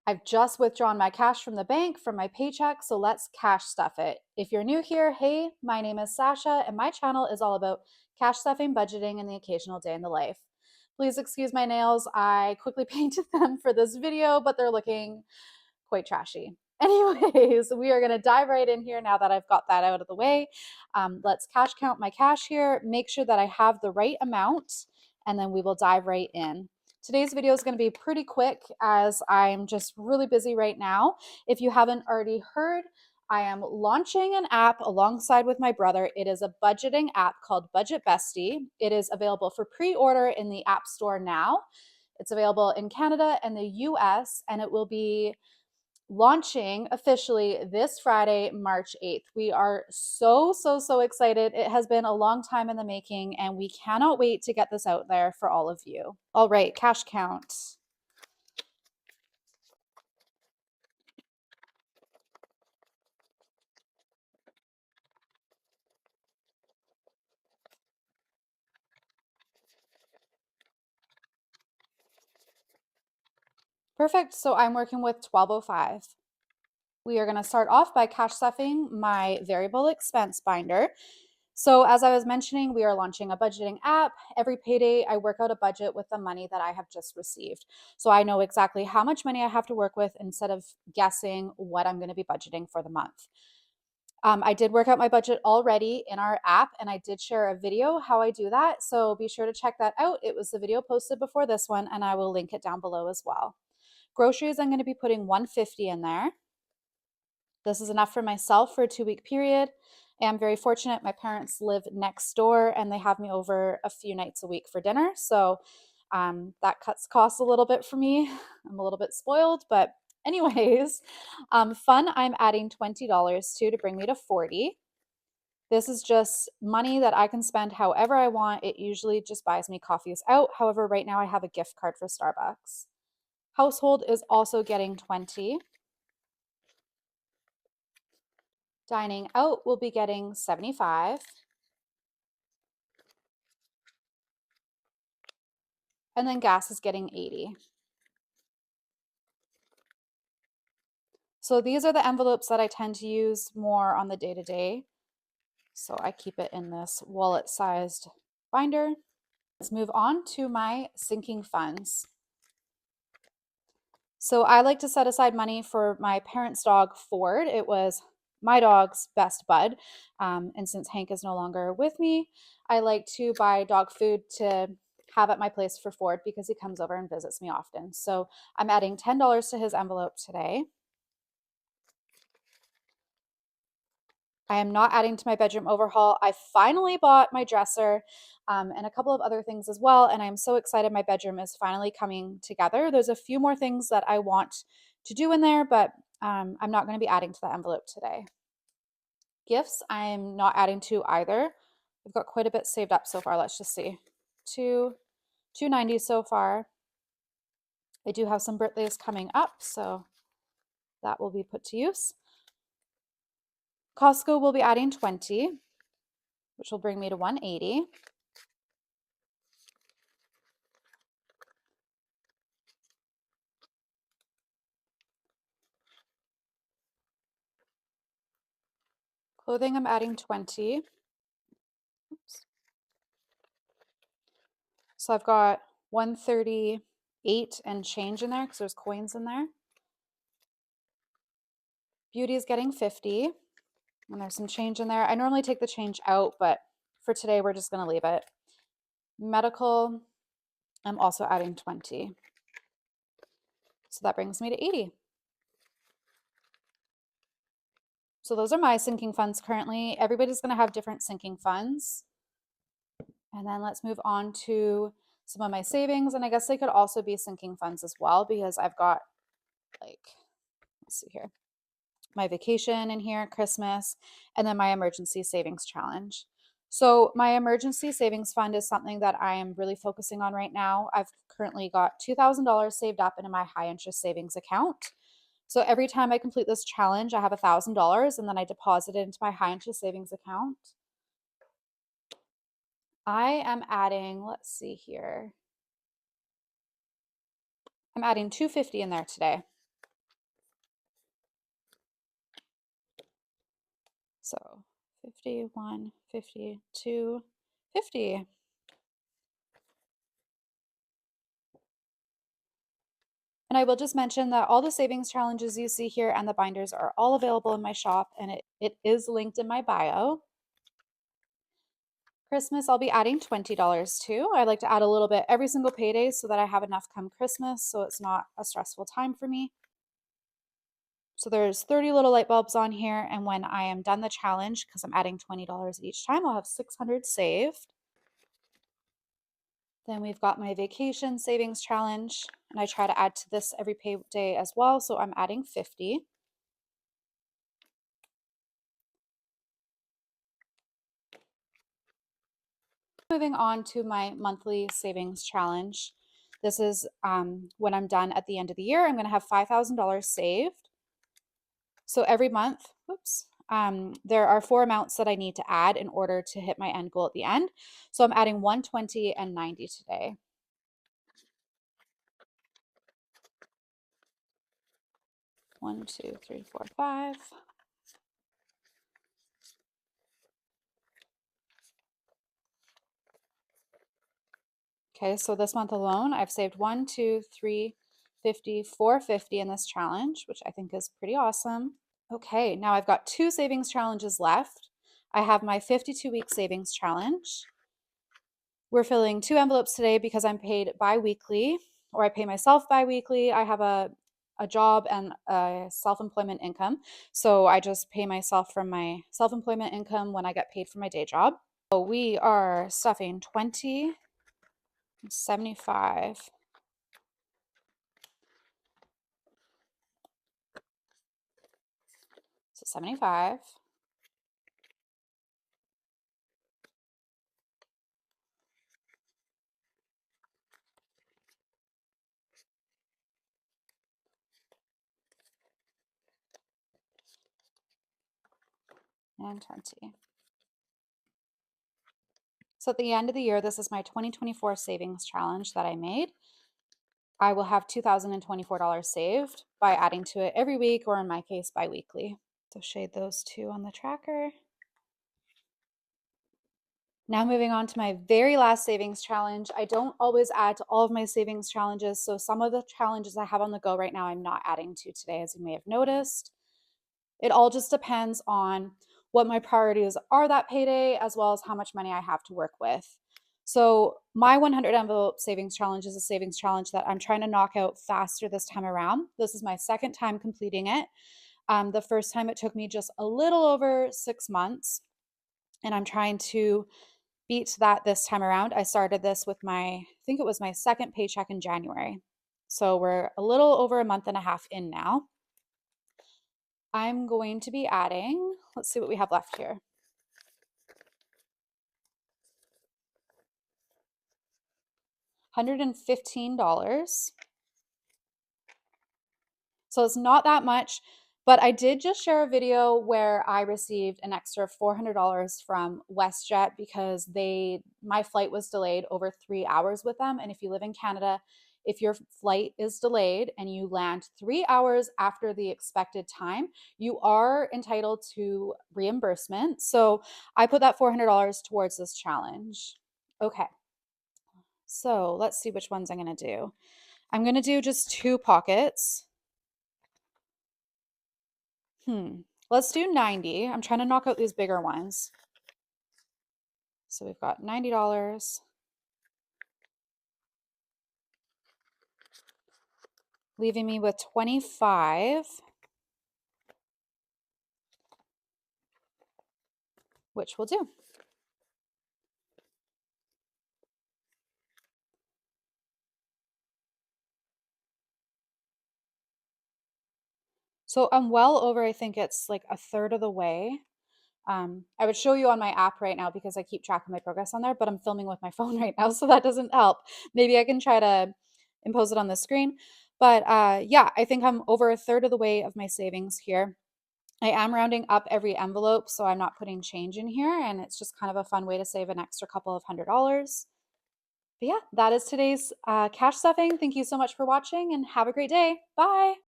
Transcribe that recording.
I've just withdrawn my cash from the bank from my paycheck, so let's cash stuff it. If you're new here, hey, my name is Sasha, and my channel is all about cash stuffing, budgeting, and the occasional day in the life. Please excuse my nails. I quickly painted them for this video, but they're looking quite trashy. Anyways, we are going to dive right in here now that I've got that out of the way. Let's cash count my cash here, make sure that I have the right amount, and then we will dive right in. Today's video is going to be pretty quick as I'm just really busy right now. If you haven't already heard, I am launching an app alongside with my brother. It is a budgeting app called Budget Bestie. It is available for pre-order in the App Store now. It's available in Canada and the US, and it will be launching officially this Friday, March 8th. We are so excited. It has been a long time in the making, and we cannot wait to get this out there for all of you. All right, cash count. Perfect. So I'm working with 1205. We are going to start off by cash stuffing my variable expense binder. So as I was mentioning, we are launching a budgeting app. Every payday, I work out a budget with the money that I have just received. So I know exactly how much money I have to work with instead of guessing what I'm going to be budgeting for the month. I did work out my budget already in our app, and I did share a video how I do that. So be sure to check that out. It was the video posted before this one, and I will link it down below as well. Groceries, I'm going to be putting 150 in there. This is enough for myself for a 2-week period. I am very fortunate. My parents live next door and they have me over a few nights a week for dinner. So that cuts costs a little bit for me. I'm a little bit spoiled, but anyways, fun, I'm adding $20 to bring me to 40. This is just money that I can spend however I want. It usually just buys me coffees out. However, right now I have a gift card for Starbucks. Household is also getting 20. Dining out will be getting 75. And then gas is getting 80. So these are the envelopes that I tend to use more on the day-to-day. So I keep it in this wallet-sized binder. Let's move on to my sinking funds. So I like to set aside money for my parents' dog, Ford. It was my dog's best bud. And since Hank is no longer with me, I like to buy dog food to have at my place for Ford because he comes over and visits me often. So I'm adding $10 to his envelope today. I am not adding to my bedroom overhaul. I finally bought my dresser and a couple of other things as well. And I'm so excited my bedroom is finally coming together. There's a few more things that I want to do in there, but I'm not going to be adding to the envelope today. Gifts, I'm not adding to either. I've got quite a bit saved up so far. Let's just see. 290 so far. I do have some birthdays coming up, so that will be put to use. Costco will be adding 20, which will bring me to 180. Clothing, I'm adding 20. Oops. So I've got 138 and change in there because there's coins in there. Beauty is getting 50, and there's some change in there. I normally take the change out, but for today, we're just going to leave it. Medical, I'm also adding 20. So that brings me to 80. So those are my sinking funds currently. Everybody's going to have different sinking funds. And then let's move on to some of my savings. And I guess they could also be sinking funds as well because I've got like, let's see here, my vacation in here, Christmas, and then my emergency savings challenge. So my emergency savings fund is something that I am really focusing on right now. I've currently got $2,000 saved up in my high interest savings account. So every time I complete this challenge, I have $1,000 and then I deposit it into my high interest savings account. I am adding, let's see here. I'm adding 250 in there today. So 51, 52, 50. And I will just mention that all the savings challenges you see here and the binders are all available in my shop, and it is linked in my bio. Christmas, I'll be adding $20 too. I like to add a little bit every single payday so that I have enough come Christmas, so it's not a stressful time for me. So there's 30 little light bulbs on here, and when I am done the challenge, because I'm adding $20 each time, I'll have 600 saved. Then we've got my vacation savings challenge, and I try to add to this every payday as well, so I'm adding 50. Moving on to my monthly savings challenge. This is when I'm done at the end of the year, I'm going to have $5,000 saved. So every month, there are 4 amounts that I need to add in order to hit my end goal at the end. So I'm adding 120 and 90 today. One, two, three, four, five. Okay, so this month alone, I've saved 1, 2, 3, 50, 450 in this challenge, which I think is pretty awesome. Okay, now I've got 2 savings challenges left. I have my 52-week savings challenge. We're filling 2 envelopes today because I'm paid bi-weekly, or I pay myself bi-weekly. I have a job and a self-employment income. So I just pay myself from my self-employment income when I get paid for my day job. So we are stuffing 20, 75. So 75. And 20. So at the end of the year, this is my 2024 savings challenge that I made. I will have $2,024 saved by adding to it every week, or in my case, bi-weekly. So shade those 2 on the tracker. Now moving on to my very last savings challenge. I don't always add to all of my savings challenges, so some of the challenges I have on the go right now I'm not adding to today, as you may have noticed. It all just depends on what my priorities are that payday, as well as how much money I have to work with. So my 100 envelope savings challenge is a savings challenge that I'm trying to knock out faster this time around. This is my second time completing it. The first time it took me just a little over 6 months, and I'm trying to beat that this time around. I started this with I think it was my second paycheck in January. So we're a little over a month and a half in now. I'm going to be adding, let's see what we have left here. $115. So it's not that much, but I did just share a video where I received an extra $400 from WestJet because my flight was delayed over 3 hours with them. And if you live in Canada, if your flight is delayed and you land 3 hours after the expected time, you are entitled to reimbursement. So I put that $400 towards this challenge. Okay, so let's see which ones I'm going to do. I'm going to do just 2 pockets. Let's do 90. I'm trying to knock out these bigger ones. So we've got $90, leaving me with 25, which will do. So I'm well over, I think it's like a third of the way. I would show you on my app right now because I keep track of my progress on there, but I'm filming with my phone right now, so that doesn't help. Maybe I can try to impose it on the screen. But yeah, I think I'm over a third of the way of my savings here. I am rounding up every envelope, so I'm not putting change in here, and it's just kind of a fun way to save an extra couple of $100s. But yeah, that is today's cash stuffing. Thank you so much for watching, and have a great day. Bye.